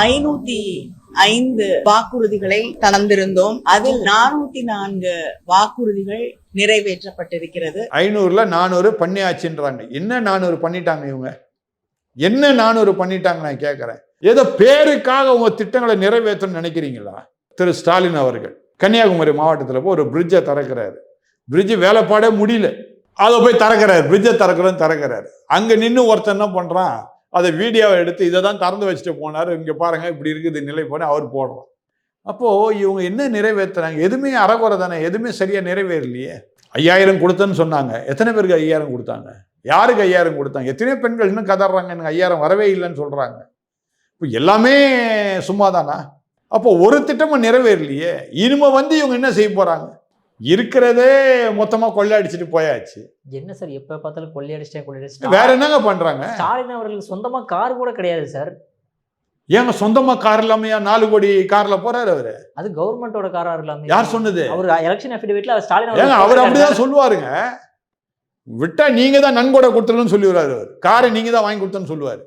505 வாக்குறுதிகளை தந்திருந்தோம். அதில் 404 வாக்குறுதிகள் நிறைவேற்றப்பட்டிருக்கிறது. 500ல 400 பண்ணியாச்சுன்றாங்க. என்ன 400 பண்ணிட்டாங்க இவங்க? என்ன 400 பண்ணிட்டாங்க நான் கேட்கிறேன். ஏதோ பேருக்காக உங்க திட்டங்களை நிறைவேற்றணும்னு நினைக்கிறீங்களா? திரு ஸ்டாலின் அவர்கள் கன்னியாகுமரி மாவட்டத்தில் போய் ஒரு பிரிட்ஜை திறக்கிறாரு. பிரிட்ஜ் வேலைப்பாடே முடியல, அதை போய் திறக்கிறாரு. பிரிட்ஜை திறக்கிறாரு. அங்க நின்று ஒருத்தன் என்ன பண்றான், அதை வீடியோவை எடுத்து இதை தான் திறந்து வச்சுட்டு போனார், இங்க பாருங்க இப்படி இருக்குது நிலை போன அவர் போடுறோம். அப்போ இவங்க என்ன நிறைவேற்றுறாங்க? எதுவுமே அறகுறை தானே, எதுவுமே சரியா நிறைவேறலையே. 5000 கொடுத்தேன்னு சொன்னாங்க. எத்தனை பேருக்கு 5000 கொடுத்தாங்க? யாருக்கு 5000 கொடுத்தாங்க? எத்தனையோ பெண்கள் இன்னும் கதறாங்க, எனக்கு 5000 வரவே இல்லைன்னு சொல்றாங்க. இப்போ எல்லாமே சும்மா தானா? அப்போ ஒரு திட்டமும் நிறைவேறலையே. இனிமே இவங்க என்ன செய்ய போறாங்க? இருக்கிறதே மொத்தமா கொள்ளையடிச்சிட்டு போயாச்சு. என்ன சார் எப்ப பார்த்தாலும் கொள்ளையடிச்சிட்டேன். வேற என்னங்க பண்றாங்க? ஸ்டாலின் அவர்களுக்கு சொந்தமா கார் கூட கிடையாது சார். ஏங்க சொந்தமா கார் இல்லாமையா 4 கோடி கார்ல போறாரு அவரு? அது கவர்மெண்டோட காரா இருக்கலாமே. யார் சொன்னது? அவர் எலெக்ஷன் அஃபிடவிட்ல ஸ்டாலின் அவர் அப்படிதான் சொல்லுவாருங்க. விட்டா நீங்க தான் நன்கொடை கொடுத்துருன்னு சொல்லிடுறாரு. அவர் காரை நீங்க தான் வாங்கி கொடுத்தேன்னு சொல்லுவாரு.